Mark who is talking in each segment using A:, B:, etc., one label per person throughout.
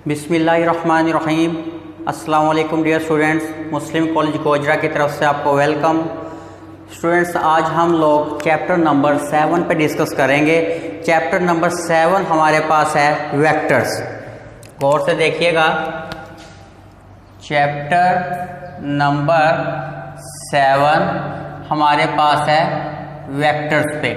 A: बिस्मिल्लाहिर्रहमानिर्रहीम। अस्सलाम वालेकुम डियर स्टूडेंट्स, मुस्लिम कॉलेज गोजरा की तरफ से आपको वेलकम। स्टूडेंट्स, आज हम लोग चैप्टर नंबर 7 पे डिस्कस करेंगे। चैप्टर नंबर 7 हमारे पास है वेक्टर्स। गौर से देखिएगा, चैप्टर नंबर 7 हमारे पास है वेक्टर्स पे।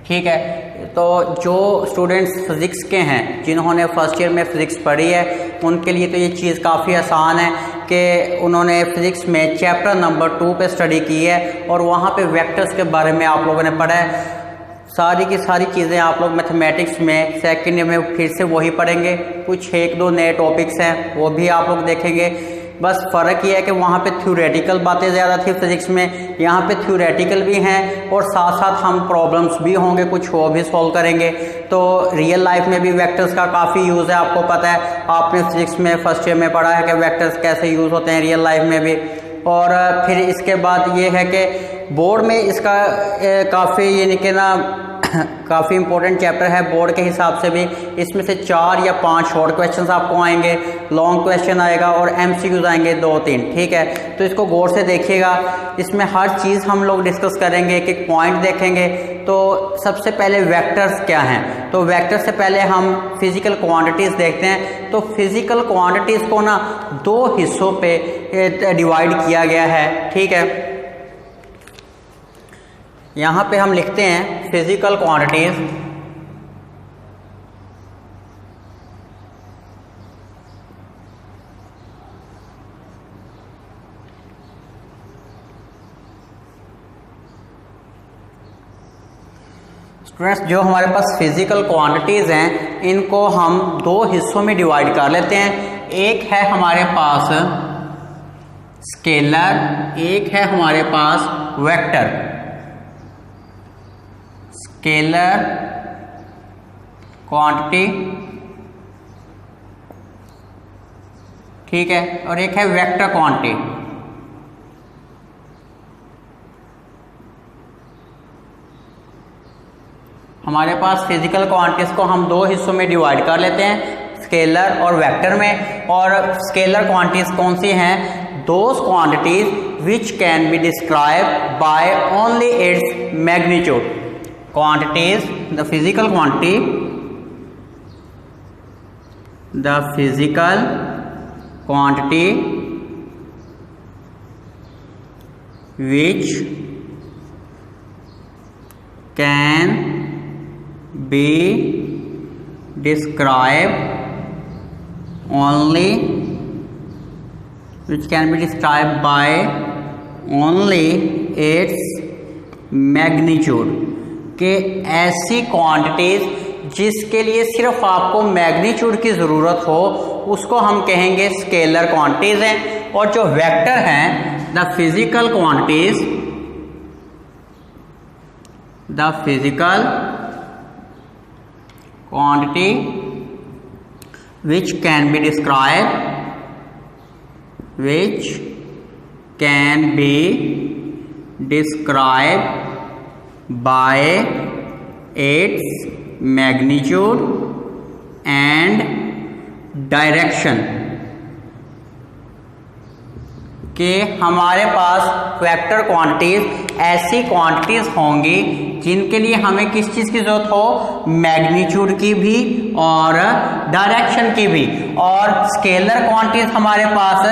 A: ठीक है, तो जो स्टूडेंट्स फिज़िक्स के हैं, जिन्होंने फर्स्ट ईयर में फ़िज़िक्स पढ़ी है, उनके लिए तो ये चीज़ काफ़ी आसान है कि उन्होंने फ़िज़िक्स में चैप्टर नंबर 2 पे स्टडी की है और वहाँ पे वेक्टर्स के बारे में आप लोगों ने पढ़ा है। सारी की सारी चीज़ें आप लोग मैथमेटिक्स में सेकेंड ईयर में फिर से वही पढ़ेंगे। कुछ एक दो नए टॉपिक्स हैं वो भी आप लोग देखेंगे। बस फ़र्क ये है कि वहाँ पे थ्योरेटिकल बातें ज़्यादा थी फिज़िक्स में, यहाँ पे थ्योरेटिकल भी हैं और साथ साथ हम प्रॉब्लम्स भी होंगे, कुछ वो भी सॉल्व करेंगे। तो रियल लाइफ में भी वेक्टर्स का काफ़ी यूज़ है। आपको पता है, आपने फिज़िक्स में फर्स्ट ईयर में पढ़ा है कि वेक्टर्स कैसे यूज़ होते हैं रियल लाइफ में भी। और फिर इसके बाद ये है कि बोर्ड में इसका काफ़ी यानी कि ना काफ़ी इंपॉर्टेंट चैप्टर है बोर्ड के हिसाब से भी। इसमें से 4 या 5 शॉर्ट क्वेश्चंस आपको आएंगे, लॉन्ग क्वेश्चन आएगा और एमसीक्यूज आएंगे 2-3। ठीक है, तो इसको गौर से देखिएगा। इसमें हर चीज़ हम लोग डिस्कस करेंगे, एक एक पॉइंट देखेंगे। तो सबसे पहले वेक्टर्स क्या हैं, तो वेक्टर से पहले हम फिजिकल क्वांटिटीज़ देखते हैं। तो फिजिकल क्वांटिटीज़ को ना 2 हिस्सों पे डिवाइड किया गया है। ठीक है, यहाँ पे हम लिखते हैं फिजिकल क्वांटिटीज। स्टूडेंट्स, जो हमारे पास फिजिकल क्वांटिटीज हैं, इनको हम 2 हिस्सों में डिवाइड कर लेते हैं। एक है हमारे पास स्केलर, एक है हमारे पास वेक्टर। स्केलर क्वांटिटी, ठीक है, और एक है वेक्टर क्वांटिटी। हमारे पास फिजिकल क्वांटिटीज को हम 2 हिस्सों में डिवाइड कर लेते हैं, स्केलर और वेक्टर में। और स्केलर क्वांटिटीज कौन सी हैं? Those quantities which can be describe by only its magnitude. Quantities, the physical quantity, the physical quantity which can be described only, which can be described by only its magnitude, कि ऐसी quantities जिसके लिए सिर्फ आपको magnitude की ज़रूरत हो, उसको हम कहेंगे स्केलर क्वांटिटीज हैं। और जो वेक्टर हैं, the physical quantities, the physical quantity which can be describe, which can be describe by its magnitude and direction, कि हमारे पास वेक्टर क्वांटिटीज ऐसी क्वांटिटीज होंगी जिनके लिए हमें किस चीज़ की ज़रूरत हो? मैग्नीट्यूड की भी और डायरेक्शन की भी। और स्केलर क्वांटिटीज हमारे पास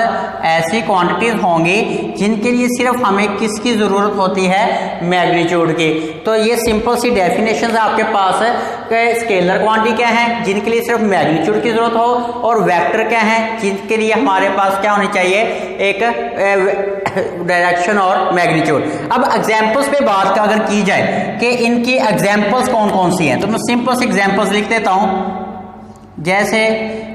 A: ऐसी क्वांटिटीज होंगी जिनके लिए सिर्फ हमें किसकी ज़रूरत होती है? मैग्नीट्यूड की। तो ये सिंपल सी डेफिनेशन आपके पास है कि स्केलर क्वांटिटी क्या है, जिनके लिए सिर्फ मैग्नीट्यूड की ज़रूरत हो, और वेक्टर क्या है, जिनके लिए हमारे पास क्या होनी चाहिए? एक डायरेक्शन और मैग्नीट्यूड। अब एग्जांपल्स पे बात का अगर की जाए कि इनकी एग्जांपल्स कौन कौन सी हैं, तो मैं सिंपल से एग्जांपल्स लिख देता हूं। जैसे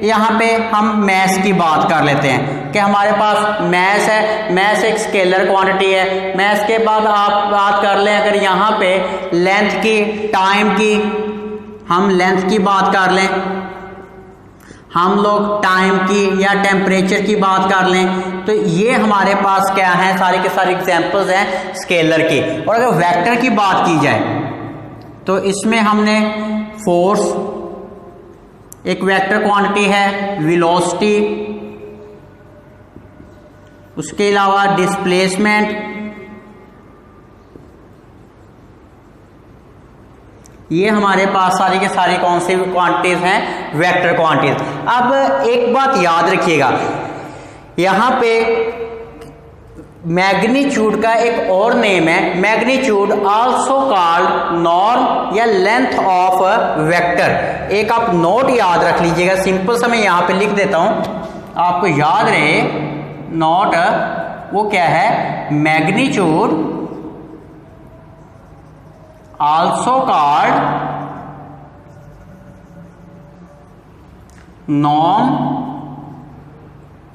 A: यहाँ पे हम मैथ की बात कर लेते हैं कि हमारे पास मैथ है, मैथ एक स्केलर क्वांटिटी है। मैथ के बाद आप बात कर लें अगर यहाँ पे लेंथ की, टाइम की, हम लेंथ की बात कर लें, हम लोग टाइम की या टेम्परेचर की बात कर लें, तो ये हमारे पास क्या है? सारे के सारे एग्जांपल्स हैं स्केलर की। और अगर वेक्टर की बात की जाए तो इसमें हमने फोर्स, एक वेक्टर क्वांटिटी है वेलोसिटी, उसके अलावा डिस्प्लेसमेंट, ये हमारे पास सारी के सारी कौन सी क्वांटिटीज हैं, वेक्टर क्वांटिटीज। अब एक बात याद रखिएगा, यहां पे मैग्नीट्यूड का एक और नेम है, मैग्नीट्यूड आल्सो कॉल्ड नॉर्म या लेंथ ऑफ वेक्टर। एक आप नोट याद रख लीजिएगा, सिंपल सा मैं यहां पे लिख देता हूं, आपको याद रहे नोट, वो क्या है, मैग्नीट्यूड आल्सो कॉल्ड नॉर्म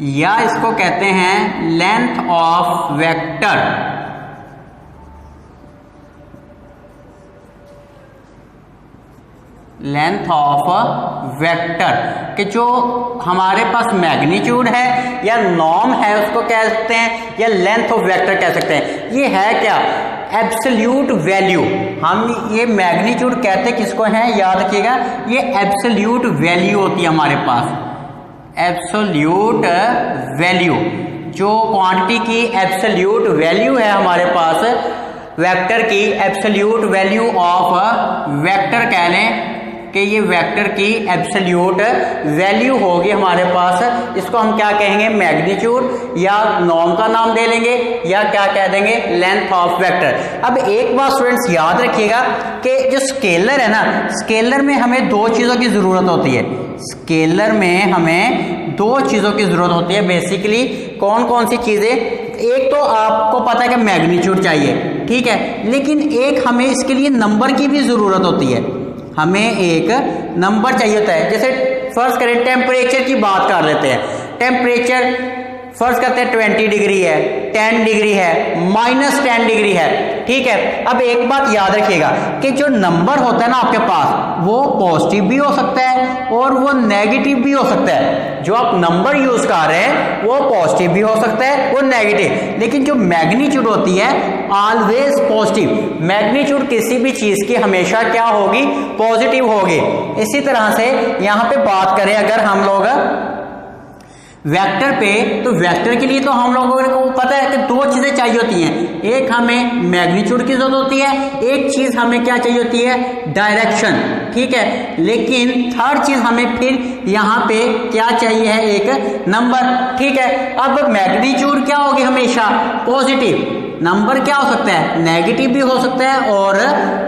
A: या इसको कहते हैं length of vector. Length of vector कि जो हमारे पास मैग्नीट्यूड है या नॉर्म है उसको कह सकते हैं, या लेंथ ऑफ वेक्टर कह सकते हैं। ये है क्या, एब्सोल्यूट वैल्यू। हम ये मैग्नीट्यूड कहते किसको हैं, याद रखिएगा, ये एब्सोल्यूट वैल्यू होती है हमारे पास, एब्सोल्यूट वैल्यू। जो क्वांटिटी की एब्सोल्यूट वैल्यू है हमारे पास, वेक्टर की एब्सोल्यूट वैल्यू ऑफ वेक्टर कह लें कि ये वेक्टर की एब्सोल्यूट वैल्यू होगी हमारे पास, इसको हम क्या कहेंगे, मैग्नीट्यूड, या नॉर्म का नाम दे लेंगे, या क्या कह देंगे, लेंथ ऑफ वेक्टर। अब एक बात स्टूडेंट्स याद रखिएगा कि जो स्केलर है ना, स्केलर में हमें दो चीजों की जरूरत होती है। स्केलर में हमें दो चीजों की जरूरत होती है बेसिकली। कौन कौन सी चीजें, एक तो आपको पता है कि मैग्नीट्यूड चाहिए, ठीक है, लेकिन एक हमें इसके लिए नंबर की भी जरूरत होती है, हमें एक नंबर चाहिए होता है। जैसे फर्स्ट करें टेम्परेचर की बात कर लेते हैं, टेम्परेचर फर्स्ट करते हैं 20 डिग्री है, 10 डिग्री है, -10 डिग्री है, ठीक है। अब एक बात याद रखिएगा कि जो नंबर होता है ना आपके पास, वो पॉजिटिव भी हो सकता है और वो नेगेटिव भी हो सकता है। जो आप नंबर यूज कर रहे हैं वो पॉजिटिव भी हो सकता है, वो नेगेटिव, लेकिन जो मैग्नीट्यूड होती है ऑलवेज पॉजिटिव। मैग्नीट्यूड किसी भी चीज की हमेशा क्या होगी, पॉजिटिव होगी। इसी तरह से यहां पे बात करें अगर हम लोग वेक्टर पे, तो वेक्टर के लिए तो हम लोगों को पता है कि दो चीजें चाहिए होती हैं, एक हमें मैग्नीट्यूड की जरूरत होती है, एक चीज हमें क्या चाहिए होती है, डायरेक्शन, ठीक है। लेकिन थर्ड चीज हमें फिर यहाँ पे क्या चाहिए है, एक नंबर, ठीक है। अब मैग्नीट्यूड क्या होगी, हमेशा पॉजिटिव, नंबर क्या हो सकता है, नेगेटिव भी हो सकता है और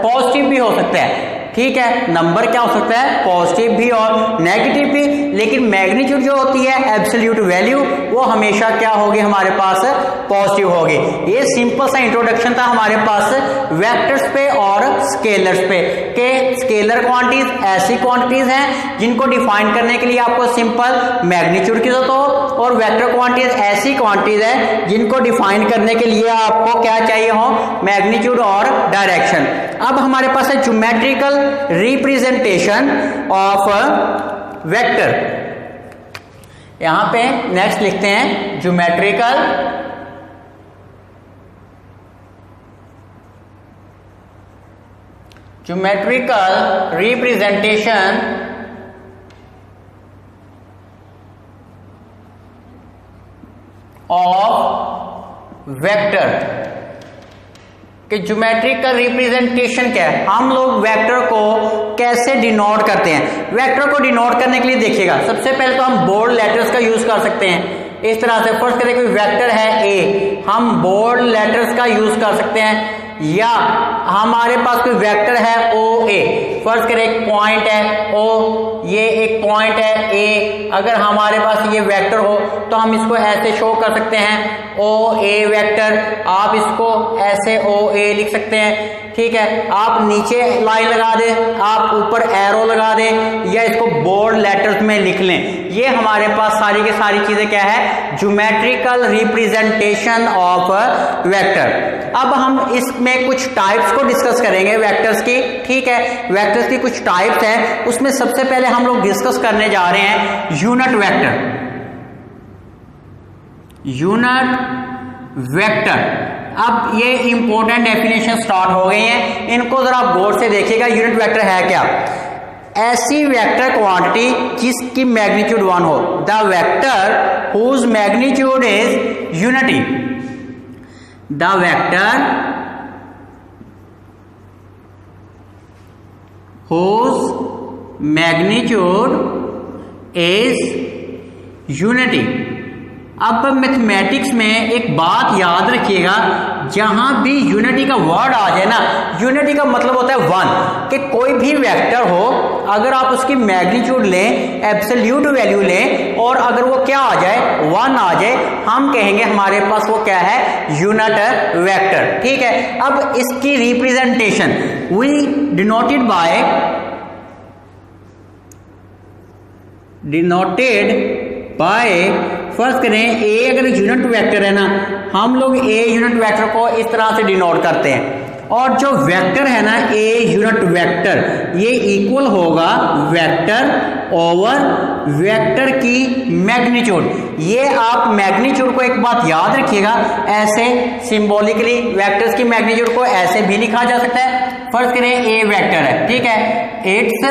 A: पॉजिटिव भी हो सकता है, ठीक है। नंबर क्या हो सकता है, पॉजिटिव भी और नेगेटिव भी, लेकिन मैग्नीट्यूड जो होती है एब्सोल्यूट वैल्यू, वो हमेशा क्या होगी हमारे पास, पॉजिटिव होगी। ये सिंपल सा इंट्रोडक्शन था हमारे पास वेक्टर्स पे और स्केलर्स पे, के स्केलर क्वांटिटीज ऐसी क्वांटिटीज हैं जिनको डिफाइन करने के लिए आपको सिंपल मैग्नीट्यूड की जरूरत हो, और वेक्टर क्वांटिटीज ऐसी क्वांटिटीज है जिनको डिफाइन करने के लिए आपको क्या चाहिए हो, मैग्नीट्यूड और डायरेक्शन। अब हमारे पास है ज्योमेट्रिकल रिप्रेजेंटेशन ऑफ वेक्टर। यहां पे नेक्स्ट लिखते हैं ज्योमेट्रिकल रिप्रेजेंटेशन ऑफ वेक्टर। कि ज्योमेट्रिकल रिप्रेजेंटेशन क्या है, हम लोग वेक्टर को कैसे डिनोट करते हैं। वेक्टर को डिनोट करने के लिए देखिएगा, सबसे पहले तो हम बोल्ड लेटर्स का यूज कर सकते हैं। इस तरह से फर्स्ट करें कोई वेक्टर है ए, हम बोल्ड लेटर्स का यूज कर सकते हैं, या हमारे पास कोई वेक्टर है ओ ए, फर्स्ट करें एक पॉइंट है ओ, ये एक पॉइंट है ए, अगर हमारे पास ये वेक्टर हो तो हम इसको ऐसे शो कर सकते हैं ओ ए वेक्टर। आप इसको ऐसे ओ ए लिख सकते हैं, ठीक है। आप नीचे लाइन लगा दें, आप ऊपर एरो लगा दें, या इसको बोल्ड लेटर्स में लिख लें। ये हमारे पास सारी की सारी चीजें क्या है, ज्योमेट्रिकल रिप्रेजेंटेशन ऑफ वेक्टर। अब हम इसमें कुछ टाइप्स को डिस्कस करेंगे वेक्टर्स की, ठीक है। वेक्टर्स की कुछ टाइप्स हैं, उसमें सबसे पहले हम लोग डिस्कस करने जा रहे हैं यूनिट वेक्टर। यूनिट वेक्टर, अब ये इंपॉर्टेंट डेफिनेशन स्टार्ट हो गई हैं, इनको जरा गौर से देखिएगा। यूनिट वेक्टर है क्या, ऐसी वेक्टर क्वांटिटी जिसकी मैग्नीट्यूड 1 हो, the vector whose magnitude is unity, the vector whose magnitude is unity. अब मैथमेटिक्स में एक बात याद रखिएगा, जहां भी यूनिटी का वर्ड आ जाए ना, यूनिटी का मतलब होता है 1, कि कोई भी वेक्टर हो, अगर आप उसकी मैग्नीट्यूड लें, एब्सोल्यूट वैल्यू लें, और अगर वो क्या आ जाए, 1 आ जाए, हम कहेंगे हमारे पास वो क्या है, यूनिट वेक्टर। ठीक है, अब इसकी representation we denoted by first करें ए, अगर यूनिट वेक्टर है ना, हम लोग ए यूनिट वेक्टर को इस तरह से डिनोट करते हैं, और जो वेक्टर है ना ए यूनिट वेक्टर, ये इक्वल होगा वेक्टर ओवर वेक्टर की मैग्नीट्यूड। ये आप मैग्नीट्यूड को एक बात याद रखिएगा, ऐसे सिंबॉलिकली वेक्टर्स की मैग्नीट्यूड को ऐसे भी लिखा जा सकता है। फर्स्ट करें ए वेक्टर है, ठीक है, इट्स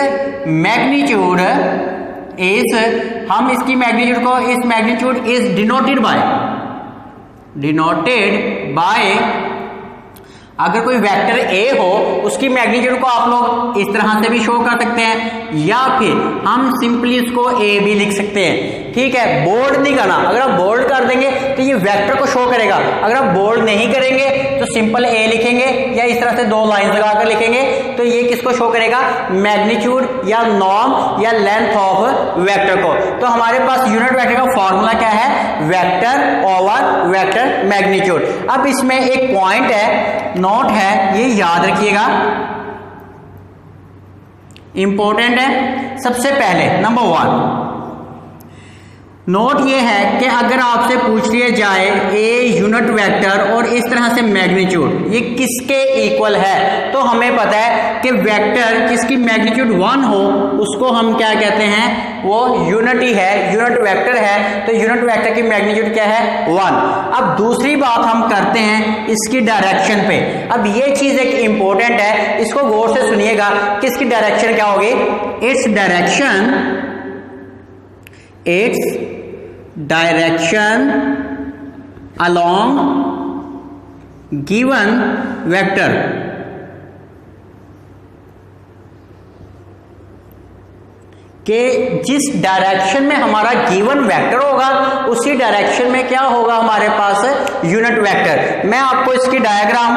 A: मैग्नीट्यूड इज, हम इसकी मैग्नीट्यूड को, इस मैग्नीट्यूड इज डिनोटेड बाय, अगर कोई वेक्टर ए हो उसकी मैग्नीट्यूड को आप लोग इस तरह से भी शो कर सकते हैं, या फिर हम सिंपली इसको ए भी लिख सकते हैं। ठीक है, बोल्ड नहीं करना, अगर आप बोल्ड कर देंगे तो ये वेक्टर को शो करेगा, अगर आप बोल्ड नहीं करेंगे तो सिंपल ए लिखेंगे या इस तरह से 2 लाइन लगाकर लिखेंगे तो ये किसको शो करेगा, मैग्नीट्यूड या नॉर्म या लेंथ ऑफ वेक्टर को। तो हमारे पास यूनिट वेक्टर का फॉर्मूला क्या है, वेक्टर ओवर वेक्टर मैग्नीट्यूड। अब इसमें एक पॉइंट है, नोट है, ये याद रखिएगा, इंपॉर्टेंट है। सबसे पहले नंबर 1 नोट ये है कि अगर आपसे पूछ लिया जाए ए यूनिट वेक्टर और इस तरह से मैग्नीट्यूड, ये किसके इक्वल है, तो हमें पता है कि वेक्टर जिसकी मैग्नीट्यूड 1 हो उसको हम क्या कहते हैं, वो यूनिटी है, यूनिट वेक्टर है, तो यूनिट वेक्टर की मैग्नीट्यूड क्या है, 1। अब दूसरी बात हम करते हैं इसकी डायरेक्शन पे। अब ये चीज एक इंपॉर्टेंट है, इसको गौर से सुनिएगा कि इसकी डायरेक्शन क्या होगी, its direction along given vector, कि जिस डायरेक्शन में हमारा गिवन वेक्टर होगा उसी डायरेक्शन में क्या होगा हमारे पास यूनिट वेक्टर। मैं आपको इसकी डायग्राम,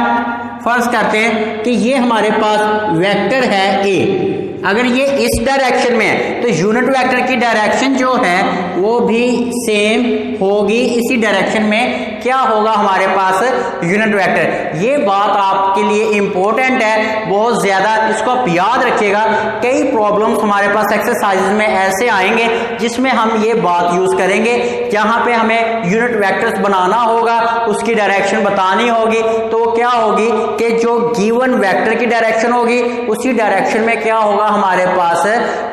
A: फर्ज करते हैं कि ये हमारे पास वेक्टर है ए, अगर ये इस डायरेक्शन में है तो यूनिट वेक्टर की डायरेक्शन जो है वो भी सेम होगी, इसी डायरेक्शन में क्या होगा हमारे पास, यूनिट वेक्टर। ये बात आपके लिए इंपॉर्टेंट है बहुत ज्यादा, इसको आप याद रखिएगा। कई प्रॉब्लम्स हमारे पास एक्सरसाइजेज में ऐसे आएंगे जिसमें हम ये बात यूज करेंगे, जहां पे हमें यूनिट वेक्टर्स बनाना होगा, उसकी डायरेक्शन बतानी होगी, तो क्या होगी कि जो गिवन वेक्टर की डायरेक्शन होगी उसी डायरेक्शन में क्या होगा हमारे पास,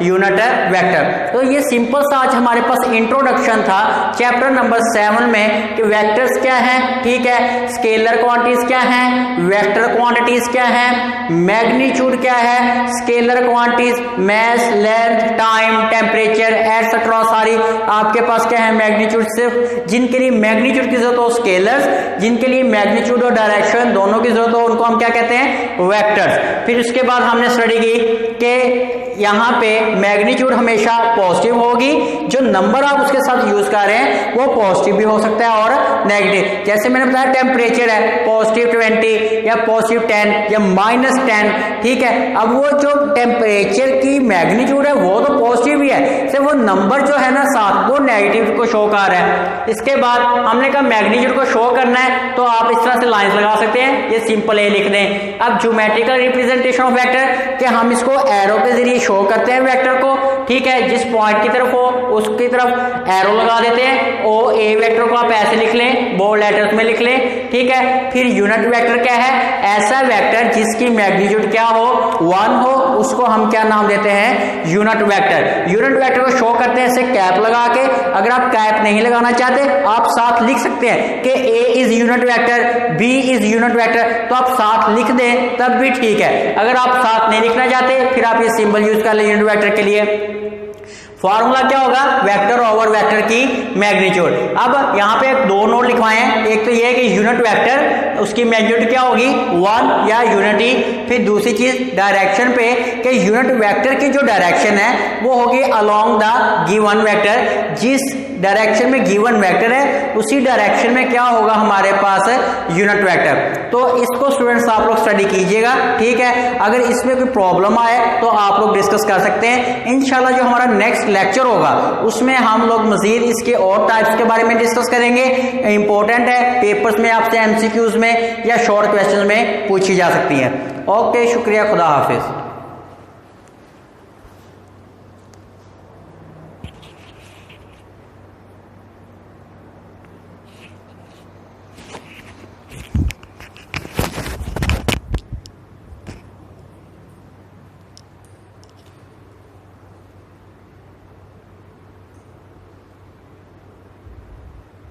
A: यूनिट वेक्टर। तो ये सिंपल सा आज हमारे पास इंट्रोडक्शन था चैप्टर नंबर 7 में कि वेक्टर्स क्या है, ठीक है, स्केलर क्वांटिटीज क्या है, वेक्टर क्वांटिटीज क्या है, मैग्नीट्यूड क्या है, स्केलर क्वांटिटीज, मास, लेंथ, टाइम, टेम्परेचर एटसेट्रा, सारी आपके पास क्या है, मैग्नीट्यूड। सिर्फ जिनके लिए मैग्नीट्यूड की जरूरत हो स्केलर्स, जिनके लिए मैग्नीट्यूड और डायरेक्शन दोनों की जरूरत हो उनको हम क्या कहते हैं, वेक्टर्स। फिर उसके बाद हमने स्टडी की कि यहाँ पे मैग्नीट्यूड हमेशा पॉजिटिव होगी, जो नंबर आप उसके साथ यूज कर रहे हैं वो पॉजिटिव भी हो सकता है और नेगेटिव। जैसे मैंने बताया टेम्परेचर है पॉजिटिव 20 या पॉजिटिव 10 या -10, ठीक है। अब वो जो टेम्परेचर की मैग्नीट्यूड है वो तो पॉजिटिव ही है, सिर्फ वो नंबर जो है ना साथ वो नेगेटिव को शो कर रहा है। इसके बाद हमने कहा मैग्नीट्यूड को शो करना है तो आप इस तरह से लाइन लगा सकते हैं, ये सिंपल ए लिख दें। अब ज्योमेट्रिकल रिप्रेजेंटेशन ऑफ वेक्टर कि हम इसको एरो के जरिए शो करते हैं वेक्टर को, ठीक है, जिस पॉइंट की तरफ हो उसकी तरफ एरो लगा देते हैं। ओ ए वेक्टर को आप ऐसे लिख लें, बोल्ड लेटर्स में लिख लें, ठीक है। फिर यूनिट वेक्टर क्या है, ऐसा वेक्टर जिसकी मैग्नीट्यूड क्या हो, 1 हो, उसको हम क्या नाम देते हैं, यूनिट वेक्टर। यूनिट वेक्टर को शो करते हैं ऐसे कैप लगा के। अगर आप कैप नहीं लगाना चाहते आप साथ लिख सकते हैं कि A is unit vector, B is unit vector, तो आप साथ लिख दें तब भी ठीक है। अगर आप साथ नहीं लिखना चाहते फिर आप ये सिंबल यूज कर ले यूनिट वेक्टर के लिए। फॉर्मूला क्या होगा, वेक्टर ओवर वेक्टर की मैग्नीट्यूड। अब यहाँ पे दो नोट लिखवाए हैं, एक तो ये है कि यूनिट वेक्टर उसकी मैग्नीट्यूड क्या होगी 1 या यूनिटी। फिर दूसरी चीज डायरेक्शन पे कि यूनिट वेक्टर की जो डायरेक्शन है वो होगी अलोंग द गिवन वेक्टर। जिस डायरेक्शन में गिवन वेक्टर है उसी डायरेक्शन में क्या होगा हमारे पास यूनिट वेक्टर। तो इसको स्टूडेंट्स आप लोग स्टडी कीजिएगा, ठीक है। अगर इसमें कोई प्रॉब्लम आए तो आप लोग डिस्कस कर सकते हैं। इंशाल्लाह जो हमारा नेक्स्ट लेक्चर होगा उसमें हम लोग मजीद इसके और टाइप्स के बारे में डिस्कस करेंगे। इंपॉर्टेंट है, पेपर्स में आपसे एमसीक्यूज में या शॉर्ट क्वेश्चन में पूछी जा सकती है। ओके, शुक्रिया, खुदा हाफिज।